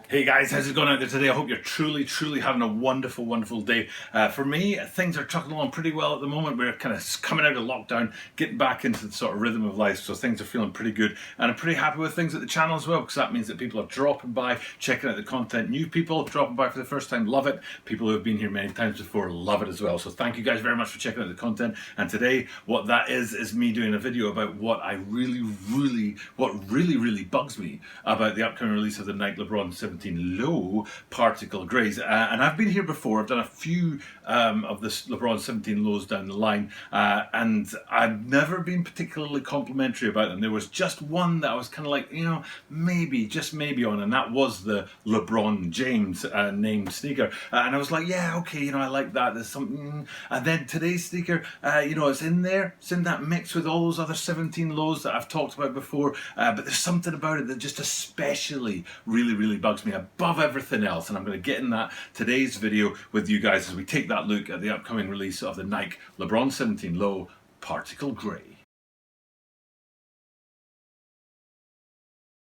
Hey guys, how's it going out there today? I hope you're truly having a wonderful day. For me, things are trucking along pretty well at the moment. We're kind of coming out of lockdown, getting back into the sort of rhythm of life, so things are feeling pretty good. And I'm pretty happy with things at the channel as well, because that means that people are dropping by, checking out the content. New people dropping by for the first time, love it. People who have been here many times before, love it as well. So thank you guys very much for checking out the content. And today, what that is me doing a video about what really bugs me about the upcoming release of the Nike Lebron 17 Low particle grays. And I've been here before. I've done a few of the Lebron 17 lows down the line, and I've never been particularly complimentary about them. There was just one that I was kind of like, maybe, just maybe on, and that was the LeBron James named sneaker. And I was like, yeah, okay, I like that. There's something. And then today's sneaker, it's in there. It's in that mix with all those other 17 lows that I've talked about before. But there's something about it that just especially really bugs me above everything else, and I'm going to get in that today's video with you guys as we take that look at the upcoming release of the Nike Lebron 17 Low Particle Grey.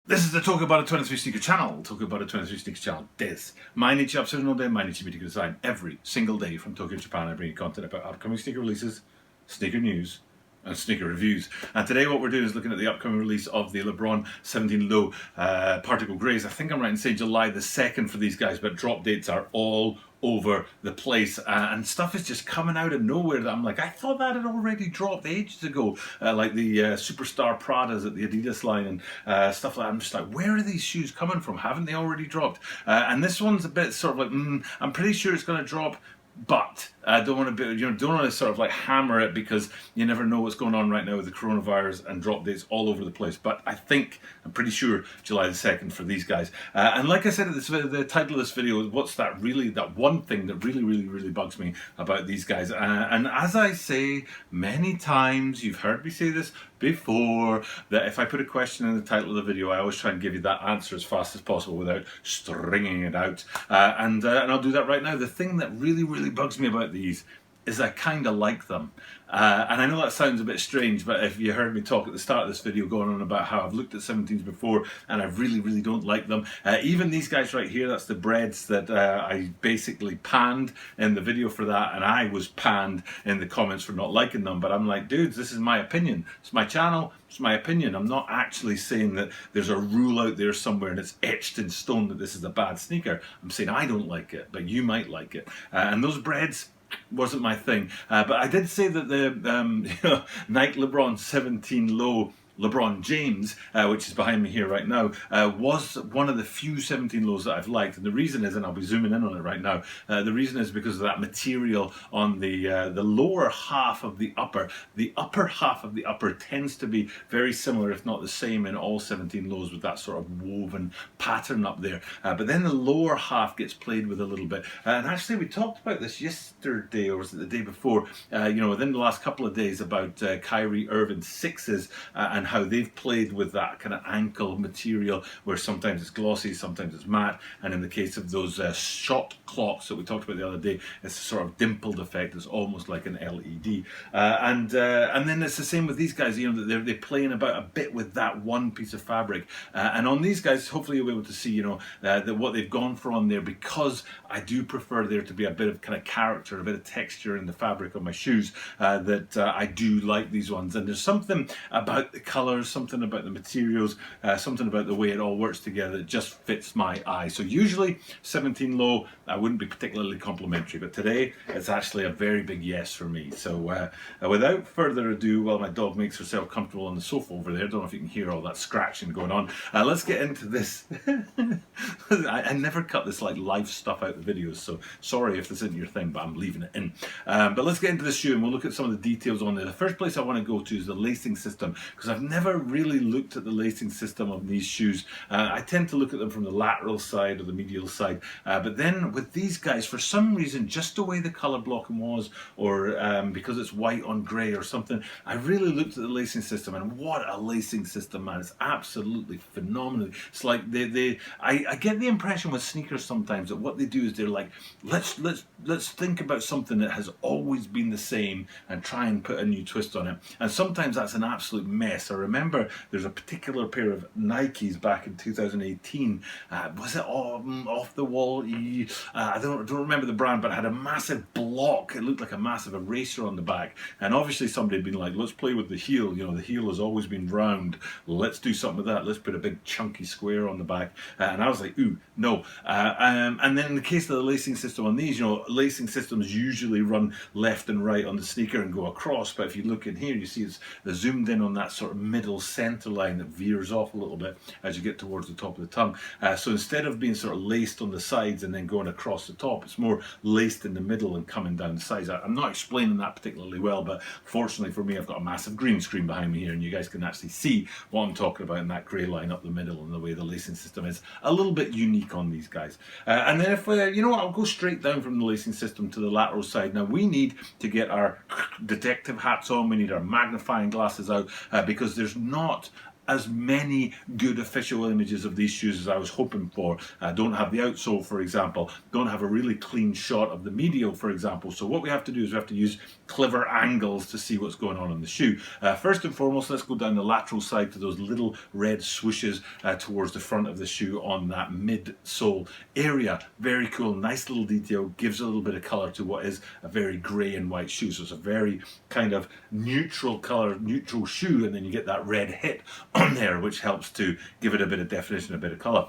This is the Talk About a 23 Sneaker channel. Talk About a 23 Sneaker channel. This.毎日アップするので、毎日見てください. Every single day from Tokyo, Japan, I bring you content about upcoming sneaker releases, sneaker news, and sneaker reviews. And today what we're doing is looking at the upcoming release of the LeBron 17 Low Particle Greys. I think I'm right in saying July the 2nd for these guys, but drop dates are all over the place, and stuff is just coming out of nowhere that I'm like, I thought that had already dropped ages ago, like the Superstar Pradas at the Adidas line and stuff like that. I'm just like, where are these shoes coming from? Haven't they already dropped? And this one's a bit sort of like, I'm pretty sure it's going to drop, but I don't want to be, don't want to sort of like hammer it, because you never know what's going on right now with the coronavirus and drop dates all over the place. But I'm pretty sure July the 2nd for these guys. And like I said, the title of this video is what's that one thing that really bugs me about these guys. And as I say many times, you've heard me say this before, that if I put a question in the title of the video, I always try and give you that answer as fast as possible without stringing it out. And I'll do that right now. The thing that really bugs me about these is I kind of like them. And I know that sounds a bit strange, but if you heard me talk at the start of this video going on about how I've looked at 17s before and I really don't like them. Even these guys right here, that's the breads that I basically panned in the video for that, and I was panned in the comments for not liking them. But I'm like, dudes, this is my opinion. It's my channel. It's my opinion. I'm not actually saying that there's a rule out there somewhere and it's etched in stone that this is a bad sneaker. I'm saying I don't like it, but you might like it. And those breads wasn't my thing, but I did say that the Nike Lebron 17 Low LeBron James, which is behind me here right now, was one of the few 17 lows that I've liked. And the reason is, and I'll be zooming in on it right now, the reason is because of that material on the lower half of the upper. The upper half of the upper tends to be very similar, if not the same, in all 17 lows, with that sort of woven pattern up there. But then the lower half gets played with a little bit. And actually, we talked about this yesterday, or was it the day before, within the last couple of days, about Kyrie Irving's sixes and how they've played with that kind of ankle material, where sometimes it's glossy, sometimes it's matte, and in the case of those shot clocks that we talked about the other day, it's a sort of dimpled effect. It's almost like an LED, and then it's the same with these guys. They're playing about a bit with that one piece of fabric, and on these guys, hopefully you'll be able to see, that what they've gone for on there, because I do prefer there to be a bit of kind of character, a bit of texture in the fabric of my shoes, that I do like these ones. And there's something about the colors, something about the materials, something about the way it all works together that just fits my eye. So usually 17 low, I wouldn't be particularly complimentary, but today it's actually a very big yes for me. So without further ado, while my dog makes herself comfortable on the sofa over there, don't know if you can hear all that scratching going on, let's get into this. I never cut this like live stuff out of the videos, so sorry if this isn't your thing, but I'm leaving it in. But let's get into the shoe and we'll look at some of the details on there. The first place I want to go to is the lacing system, because I've never really looked at the lacing system of these shoes. I tend to look at them from the lateral side or the medial side, but then with these guys, for some reason, just the way the color blocking was, or because it's white on gray or something, I really looked at the lacing system, and what a lacing system, man. It's absolutely phenomenal. It's like I get the impression with sneakers sometimes that what they do is they're like, let's think about something that has always been the same and try and put a new twist on it. And sometimes that's an absolute mess. this. I remember there's a particular pair of Nikes back in 2018. Was it Off the Wall? I don't remember the brand, but it had a massive block. It looked like a massive eraser on the back. And obviously somebody had been like, let's play with the heel. You know, the heel has always been round. Let's do something with that. Let's put a big chunky square on the back. And I was like, ooh, no. And then in the case of the lacing system on these, you know, lacing systems usually run left and right on the sneaker and go across. But if you look in here, you see it's zoomed in on that sort of middle center line that veers off a little bit as you get towards the top of the tongue. So instead of being sort of laced on the sides and then going across the top, it's more laced in the middle and coming down the sides. I'm not explaining that particularly well, but fortunately for me, I've got a massive green screen behind me here, and you guys can actually see what I'm talking about in that grey line up the middle and the way the lacing system is a little bit unique on these guys. And then if you know what, I'll go straight down from the lacing system to the lateral side. Now we need to get our detective hats on, we need our magnifying glasses out, because there's not as many good official images of these shoes as I was hoping for. Don't have the outsole, for example. Don't have a really clean shot of the medial, for example. So what we have to do is we have to use clever angles to see what's going on in the shoe. First and foremost, let's go down the lateral side to those little red swooshes towards the front of the shoe on that midsole area. Very cool, nice little detail, gives a little bit of color to what is a very grey and white shoe. So it's a very kind of neutral color, neutral shoe, and then you get that red hit on there, which helps to give it a bit of definition, a bit of color.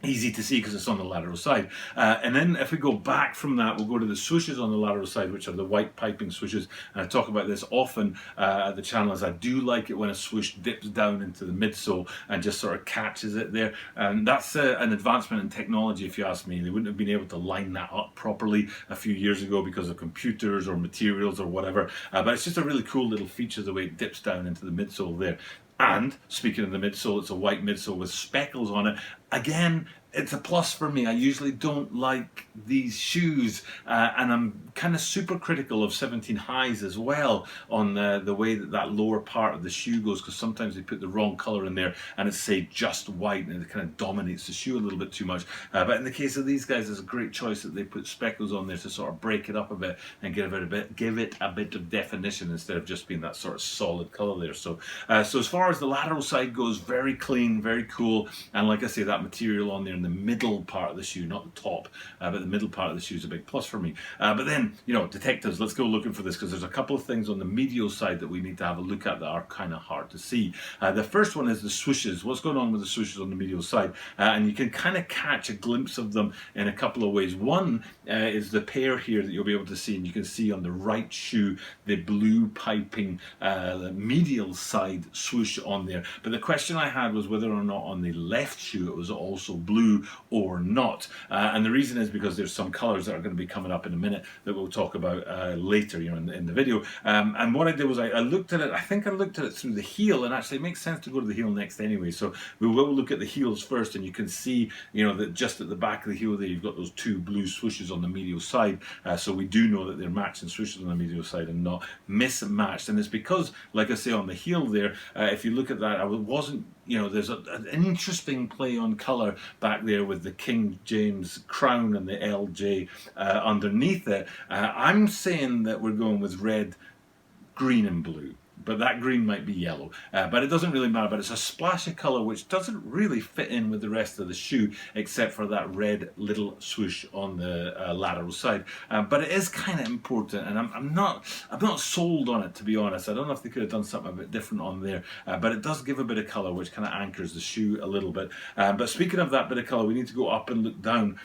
Easy to see because it's on the lateral side. And then if we go back from that, we'll go to the swooshes on the lateral side, which are the white piping swooshes. And I talk about this often at the channel, as I do like it when a swoosh dips down into the midsole and just sort of catches it there. And that's an advancement in technology, if you ask me. They wouldn't have been able to line that up properly a few years ago because of computers or materials or whatever. But it's just a really cool little feature, the way it dips down into the midsole there. And speaking of the midsole, it's a white midsole with speckles on it. Again, it's a plus for me. I usually don't like these shoes, and I'm kind of super critical of 17 highs as well on the way that lower part of the shoe goes, because sometimes they put the wrong color in there and it's, say, just white, and it kind of dominates the shoe a little bit too much. But in the case of these guys, it's a great choice that they put speckles on there to sort of break it up a bit and give it a bit of definition instead of just being that sort of solid color there. So as far as the lateral side goes, very clean, very cool, and like I say, that material on there in the middle part of the shoe, not the top, but the middle part of the shoe is a big plus for me. But then, you know, detectives, let's go looking for this, because there's a couple of things on the medial side that we need to have a look at that are kind of hard to see. The first one is the swooshes. What's going on with the swooshes on the medial side? And you can kind of catch a glimpse of them in a couple of ways. One is the pair here that you'll be able to see, and you can see on the right shoe the blue piping the medial side swoosh on there. But the question I had was whether or not on the left shoe it was also blue or not. And the reason is because there's some colors that are going to be coming up in a minute that we'll talk about later, you know, in the video. And what I did was I looked at it. I think I looked at it through the heel, and actually it makes sense to go to the heel next anyway. So we will look at the heels first, and you can see, you know, that just at the back of the heel there, you've got those two blue swooshes on the medial side. So we do know that they're matching swooshes on the medial side and not mismatched. And it's because, like I say, on the heel there, if you look at that, I wasn't, you know, there's an interesting play on colour back there with the King James crown and the LJ underneath it. I'm saying that we're going with red, green and blue. But that green might be yellow. But it doesn't really matter. But it's a splash of colour which doesn't really fit in with the rest of the shoe, except for that red little swoosh on the lateral side. But it is kind of important, and I'm not sold on it, to be honest. I don't know if they could have done something a bit different on there. But it does give a bit of colour, which kind of anchors the shoe a little bit. But speaking of that bit of colour, we need to go up and look down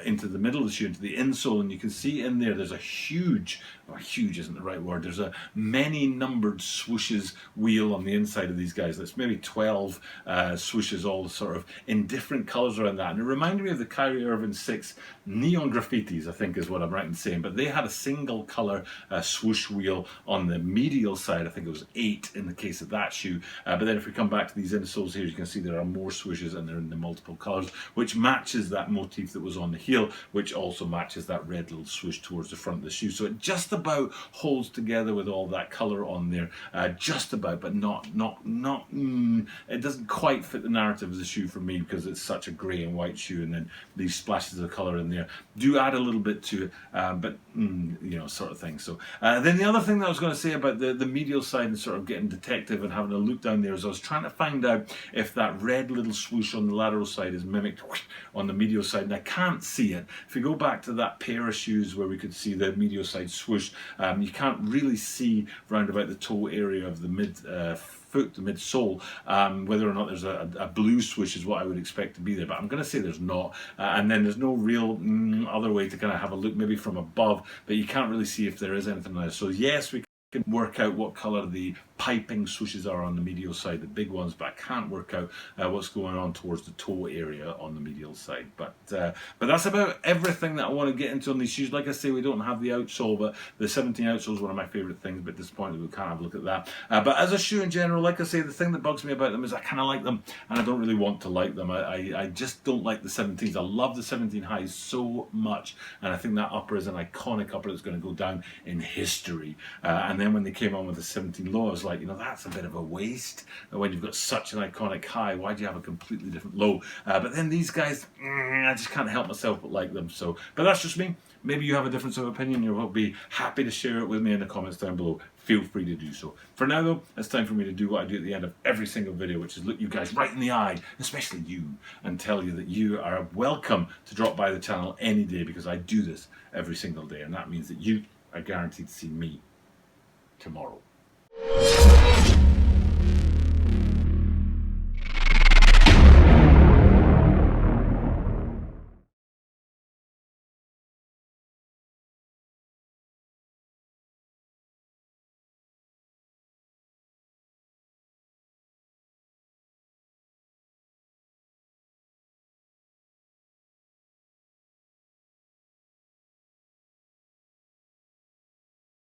into the middle of the shoe, into the insole, and you can see in there there's a huge, or huge isn't the right word, there's a many numbered swooshes wheel on the inside of these guys. That's maybe 12 swooshes, all sort of in different colours around that. And it reminded me of the Kyrie Irving 6 neon graffitis, I think is what I'm right in saying. But they had a single colour swoosh wheel on the medial side. I think it was 8 in the case of that shoe. But then if we come back to these insoles here, you can see there are more swooshes, and they're in the multiple colours, which matches that motif that was on the heel, which also matches that red little swoosh towards the front of the shoe. So it just about holds together with all that colour on there. there, just about, but not. It doesn't quite fit the narrative of the shoe for me because it's such a grey and white shoe, and then these splashes of colour in there do add a little bit to it, but sort of thing. So then the other thing that I was going to say about the medial side and sort of getting detective and having a look down there is I was trying to find out if that red little swoosh on the lateral side is mimicked on the medial side, and I can't see it. If you go back to that pair of shoes where we could see the medial side swoosh, you can't really see round about the toe area of the foot, the midsole, whether or not there's a blue swoosh is what I would expect to be there, but I'm going to say there's not, and then there's no real other way to kind of have a look maybe from above, but you can't really see if there is anything there. So yes, we can work out what colour the piping swooshes are on the medial side, the big ones, but I can't work out what's going on towards the toe area on the medial side. But that's about everything that I want to get into on these shoes. Like I say, we don't have the outsole, but the 17 outsole is one of my favourite things, but disappointed we can't have a look at that. But as a shoe in general, like I say, the thing that bugs me about them is I kind of like them, and I don't really want to like them. I just don't like the 17s. I love the 17 highs so much, and I think that upper is an iconic upper that's going to go down in history. And then when they came on with the 17 low, I was like, that's a bit of a waste. When you've got such an iconic high, why do you have a completely different low? But then these guys, I just can't help myself but like them. So, but that's just me. Maybe you have a difference of opinion. You'll be happy to share it with me in the comments down below. Feel free to do so. For now though, it's time for me to do what I do at the end of every single video, which is look you guys right in the eye, especially you, and tell you that you are welcome to drop by the channel any day, because I do this every single day, and that means that you are guaranteed to see me tomorrow.